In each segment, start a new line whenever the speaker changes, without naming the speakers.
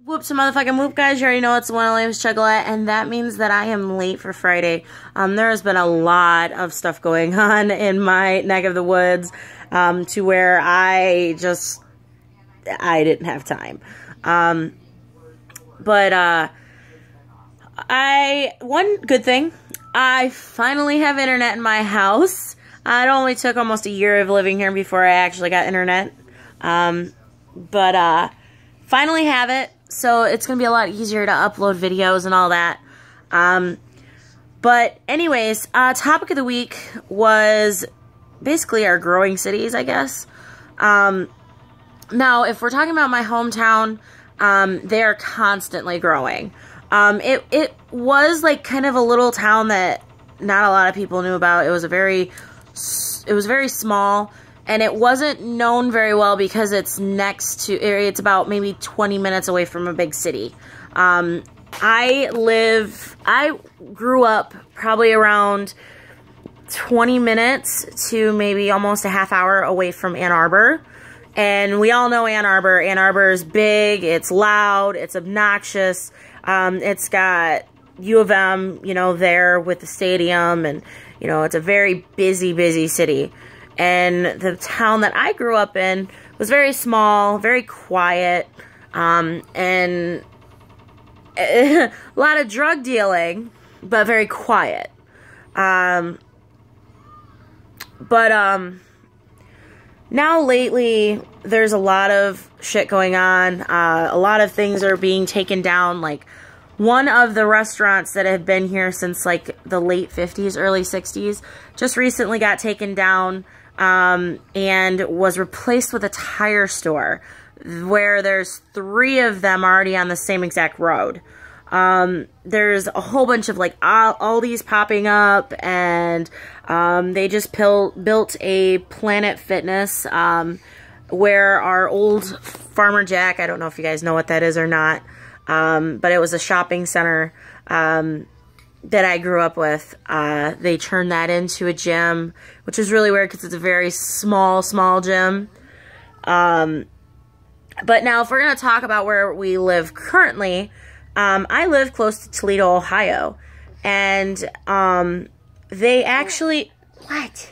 Whoops, motherfucking whoop, guys. You already know it's the one and only Chuggalette, and that means that I am late for Friday. There has been a lot of stuff going on in my neck of the woods, to where I didn't have time. One good thing, I finally have internet in my house. It only took almost a year of living here before I actually got internet. Finally have it. So it's going to be a lot easier to upload videos and all that. But anyways, topic of the week was basically our growing cities, I guess. Now, if we're talking about my hometown, they are constantly growing. It was like kind of a little town that not a lot of people knew about. It was very small. And it wasn't known very well because it's it's about maybe 20 minutes away from a big city. I grew up probably around 20 minutes to maybe almost a half hour away from Ann Arbor. And we all know Ann Arbor. Ann Arbor is big, it's loud, it's obnoxious. It's got U of M, there with the stadium. And, it's a very busy city. And the town that I grew up in was very small, very quiet, and a lot of drug dealing, but very quiet. Now lately, there's a lot of shit going on. A lot of things are being taken down. Like, one of the restaurants that have been here since, like, the late 50s, early 60s, just recently got taken down. And was replaced with a tire store, where there's 3 of them already on the same exact road. There's a whole bunch of like Aldi's popping up, and they just built a Planet Fitness, where our old Farmer Jack, I don't know if you guys know what that is or not, but it was a shopping center that I grew up with. They turned that into a gym, which is really weird because it's a very small gym. But now if we're going to talk about where we live currently, I live close to Toledo, Ohio. And they actually... What?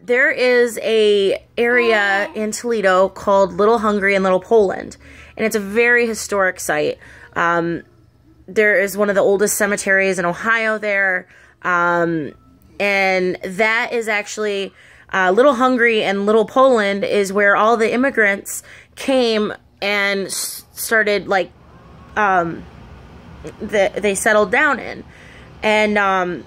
There is a area in Toledo called Little Hungary and Little Poland. And it's a very historic site. There is one of the oldest cemeteries in Ohio there, and that is actually, Little Hungary and Little Poland is where all the immigrants came and started, like, they settled down in. And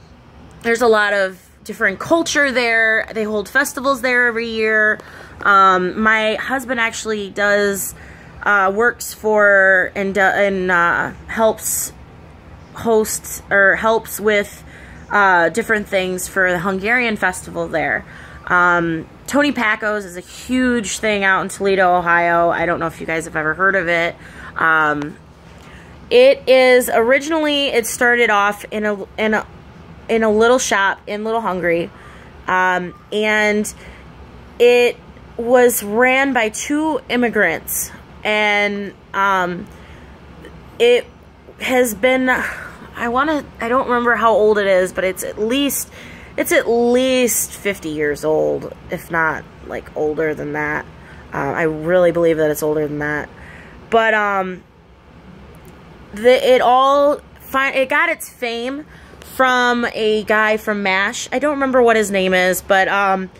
there's a lot of different culture there. They hold festivals there every year. My husband actually works for and helps with different things for the Hungarian festival there. Tony Paco's is a huge thing out in Toledo, Ohio. I don't know if you guys have ever heard of it. It started off in a little shop in Little Hungary, and it was ran by 2 immigrants. And it has been, I don't remember how old it is, but it's at least 50 years old, if not like older than that. I really believe that it's older than that. But it got its fame from a guy from MASH. I don't remember what his name is, but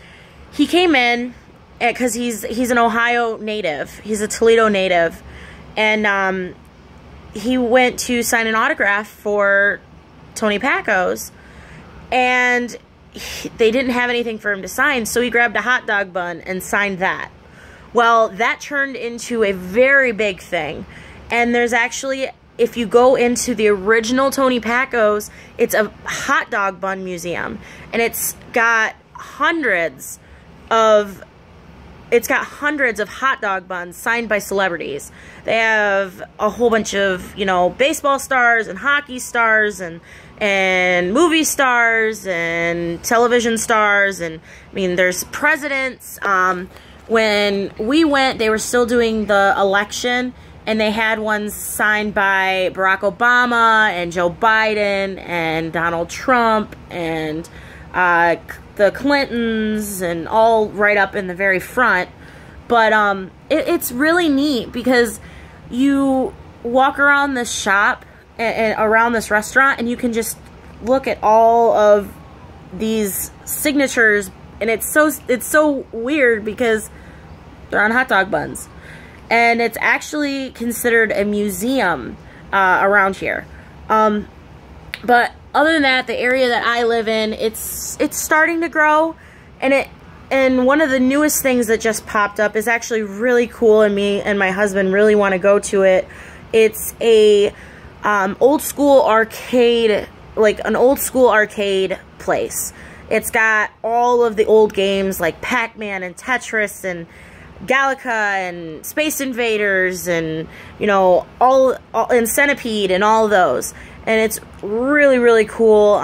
he came in because he's an Ohio native. He's a Toledo native. And he went to sign an autograph for Tony Paco's. And they didn't have anything for him to sign, so he grabbed a hot dog bun and signed that. Well, that turned into a very big thing. And there's actually, if you go into the original Tony Paco's, it's a hot dog bun museum. And it's got hundreds of hot dog buns signed by celebrities. They have a whole bunch of, baseball stars and hockey stars and movie stars and television stars. And, I mean, there's presidents. When we went, they were still doing the election, and they had ones signed by Barack Obama and Joe Biden and Donald Trump and the Clintons, and all right up in the very front. But it's really neat because you walk around this shop and around this restaurant, and you can just look at all of these signatures, and it's so weird because they're on hot dog buns, and it's actually considered a museum around here. But other than that, the area that I live in, it's starting to grow, and one of the newest things that just popped up is actually really cool, and me and my husband really want to go to it. It's a old school arcade, like an old school arcade place. It's got all of the old games like Pac-Man and Tetris and Galaga and Space Invaders and, you know, all and Centipede and all those. And it's really, really cool.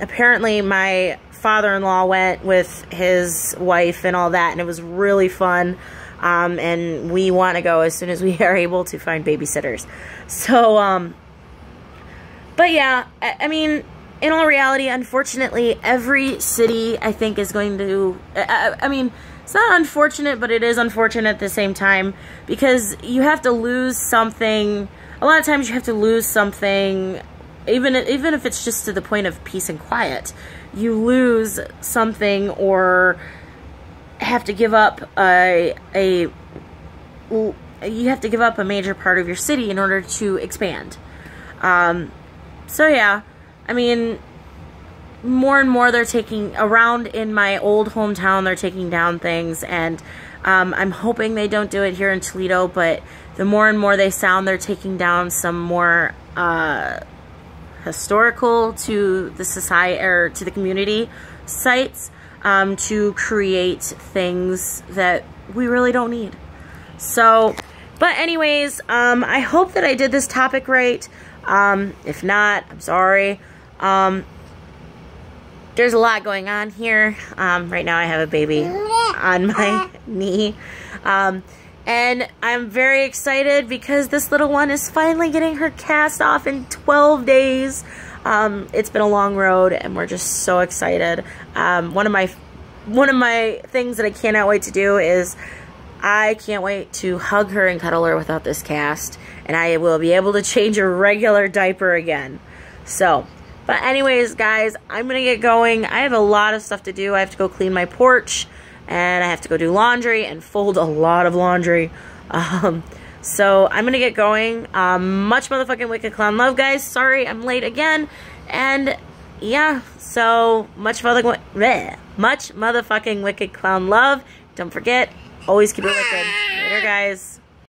Apparently my father-in-law went with his wife and all that, and it was really fun. And we want to go as soon as we are able to find babysitters. So, but yeah, I mean, in all reality, unfortunately, every city, I think, is going to, I mean, it's not unfortunate, but it is unfortunate at the same time, because you have to lose something. A lot of times you have to lose something, even if it's just to the point of peace and quiet. You lose something, or have to give up you have to give up a major part of your city in order to expand. So yeah, I mean, more and more they're taking around in my old hometown, they're taking down things, and I'm hoping they don't do it here in Toledo, but the more and more they sound, they're taking down some more historical to the society, or to the community sites, to create things that we really don't need. So, but anyways, I hope that I did this topic right. If not, I'm sorry. There's a lot going on here. Right now I have a baby on my knee. And I'm very excited because this little one is finally getting her cast off in 12 days. It's been a long road, and we're just so excited. One of my things that I cannot wait to do is I can't wait to hug her and cuddle her without this cast, and I will be able to change a regular diaper again. So, but anyways, guys, I'm gonna get going. I have a lot of stuff to do. I have to go clean my porch, and I have to go do laundry and fold a lot of laundry. So I'm gonna get going. Much motherfucking wicked clown love, guys. Sorry I'm late again. And yeah, so much motherfucking wicked clown love. Don't forget, always keep it wicked. Later, guys.